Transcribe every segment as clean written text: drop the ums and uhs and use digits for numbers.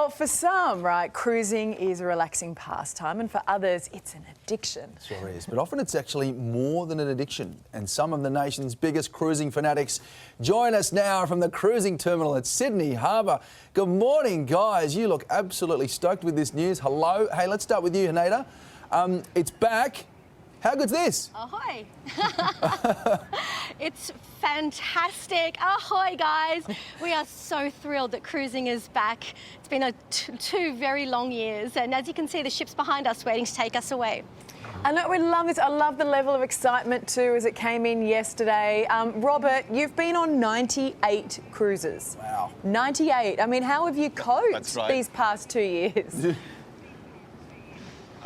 Well, for some, right, cruising is a relaxing pastime, and for others, it's an addiction. Sure is, but often it's actually more than an addiction. And some of the nation's biggest cruising fanatics join us now from the cruising terminal at Sydney Harbour. Good morning, guys. You look absolutely stoked with this news. Hello. Hey, let's start with you, Haneda. It's back. How good's this? Ahoy! It's fantastic. Ahoy, guys. We are so thrilled that cruising is back. It's been two very long years, and as you can see, the ship's behind us waiting to take us away. I know, we love this. I love the level of excitement too as it came in yesterday. Robert, you've been on 98 cruises. Wow. 98. I mean, how have you coped these past 2 years?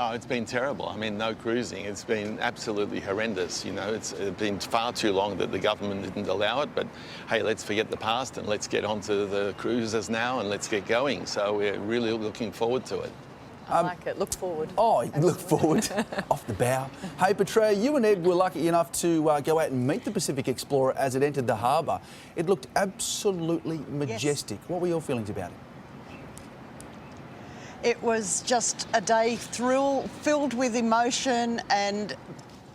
Oh, it's been terrible. I mean, no cruising. It's been absolutely horrendous. You know, it's been far too long that the government didn't allow it. But hey, let's forget the past and let's get onto the cruises now and let's get going. So we're really looking forward to it. I like it. Look forward. Oh, look forward. Off the bow. Hey, Petrea, you and Ed were lucky enough to go out and meet the Pacific Explorer as it entered the harbour. It looked absolutely majestic. Yes. What were your feelings about it? It was just a day filled with emotion and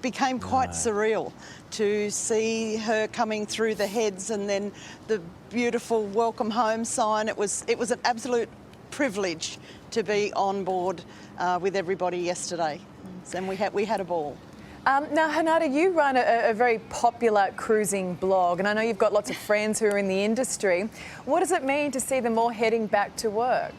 became quite surreal to see her coming through the heads and then the beautiful welcome home sign. It was an absolute privilege to be on board with everybody yesterday, and we had a ball. Now, Haneda, you run a very popular cruising blog, and I know you've got lots of friends who are in the industry. What does it mean to see them all heading back to work?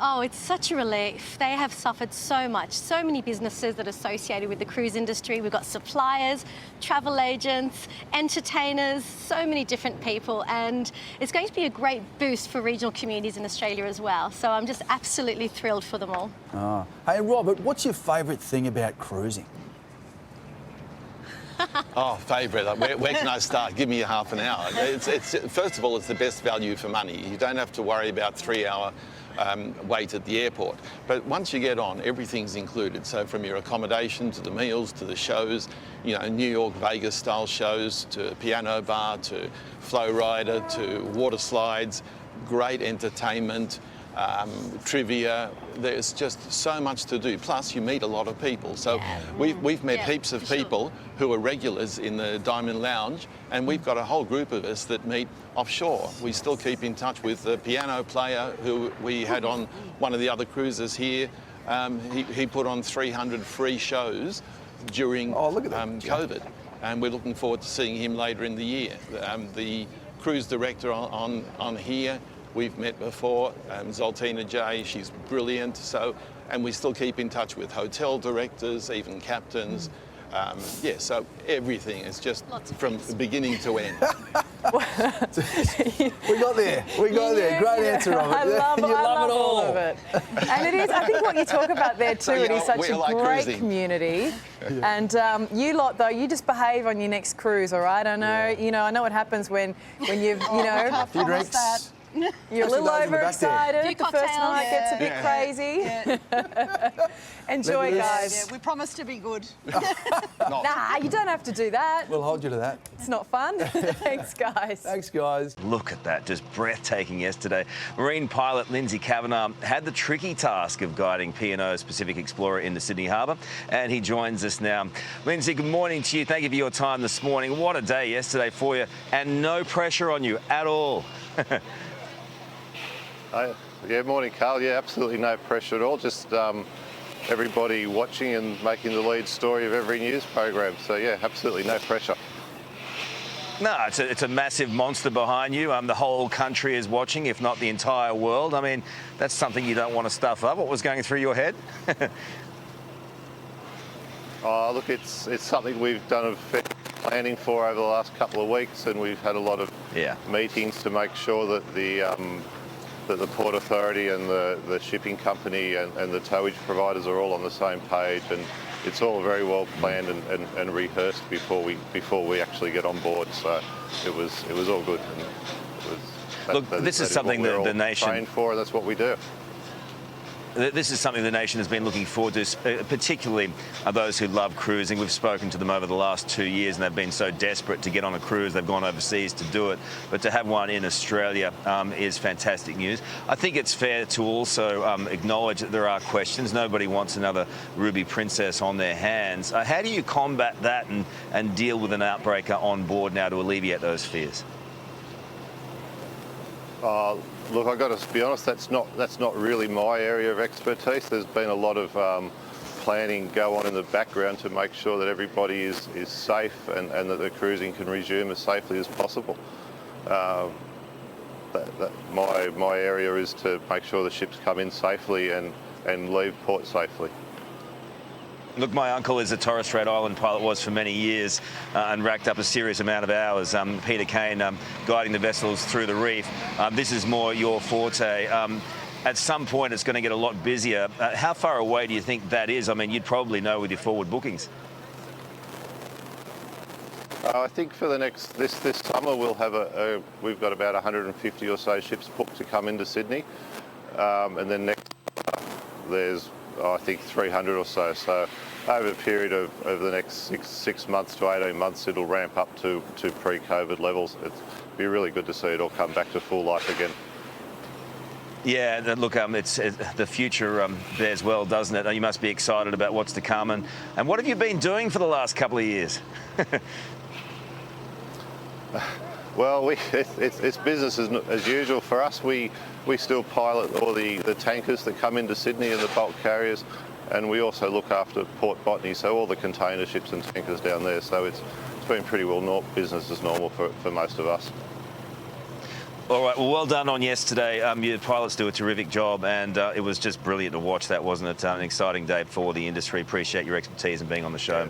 Oh, it's such a relief. They have suffered so much. So many businesses that are associated with the cruise industry. We've got suppliers, travel agents, entertainers, so many different people. And it's going to be a great boost for regional communities in Australia as well. So I'm just absolutely thrilled for them all. Oh. Hey, Robert, what's your favourite thing about cruising? Oh, favourite. Where can I start? Give me a half an hour. First of all, it's the best value for money. You don't have to worry about 3-hour wait at the airport. But once you get on, everything's included. So from your accommodation to the meals to the shows, you know, New York, Vegas style shows, to piano bar, to flow rider, to water slides, great entertainment, trivia. There's just so much to do. Plus, you meet a lot of people. So we've met heaps of people who are regulars in the Diamond Lounge, and we've got a whole group of us that meet offshore. We still keep in touch with the piano player who we had on one of the other cruises here. He put on 300 free shows during COVID, and we're looking forward to seeing him later in the year. The cruise director on here, we've met before, Zoltina J, she's brilliant. So, and we still keep in touch with hotel directors, even captains. So everything is just from beginning to end. We got there. Great answer, Robert. I love it all of it. And it is, I think what you talk about there too, it is such a great community. And you lot, though, you just behave on your next cruise, all right? I know, I know what happens when you've, a few drinks. You're a little overexcited. The first night gets a bit crazy. Enjoy, guys. Yeah, we promise to be good. Nah, you don't have to do that. We'll hold you to that. It's not fun. Thanks, guys. Thanks, guys. Look at that, just breathtaking yesterday. Marine pilot Lindsay Kavanagh had the tricky task of guiding P&O's Pacific Explorer into Sydney Harbour, and he joins us now. Lindsay, good morning to you. Thank you for your time this morning. What a day yesterday for you, and no pressure on you at all. Yeah, morning, Karl. Yeah, absolutely no pressure at all. Just everybody watching and making the lead story of every news program. So yeah, absolutely no pressure. No, it's a massive monster behind you. The whole country is watching, if not the entire world. I mean, that's something you don't want to stuff up. What was going through your head? Oh, look, it's something we've done a fair planning for over the last couple of weeks, and we've had a lot of meetings to make sure that the Port Authority and the shipping company and the towage providers are all on the same page, and it's all very well planned and rehearsed before we actually get on board. So it was all good. And Look, this is something that the nation trained for, and that's what we do. This is something the nation has been looking forward to, particularly those who love cruising. We've spoken to them over the last 2 years, and they've been so desperate to get on a cruise. They've gone overseas to do it. But to have one in Australia is fantastic news. I think it's fair to also acknowledge that there are questions. Nobody wants another Ruby Princess on their hands. How do you combat that and deal with an outbreaker on board now to alleviate those fears? Look, I've got to be honest, that's not really my area of expertise. There's been a lot of planning go on in the background to make sure that everybody is safe and that the cruising can resume as safely as possible. My area is to make sure the ships come in safely and leave port safely. Look, my uncle is a Torres Strait Island pilot, was for many years, and racked up a serious amount of hours. Peter Kane guiding the vessels through the reef. This is more your forte. At some point, it's going to get a lot busier. How far away do you think that is? I mean, you'd probably know with your forward bookings. I think for the next this summer we'll have we've got about 150 or so ships booked to come into Sydney, and then next there's I think 300 or so. So over a period of the next six months to 18 months, it'll ramp up to pre-COVID levels. It'd be really good to see it all come back to full life again. Yeah, look, the future bears well, doesn't it? You must be excited about what's to come. And what have you been doing for the last couple of years? Well, it's business as usual for us. We still pilot all the tankers that come into Sydney and the bulk carriers, and we also look after Port Botany, so all the container ships and tankers down there. So it's been pretty well business as normal for most of us. All right, well done on yesterday. Your pilots do a terrific job, and it was just brilliant to watch that, wasn't it? An exciting day for the industry. Appreciate your expertise and being on the show.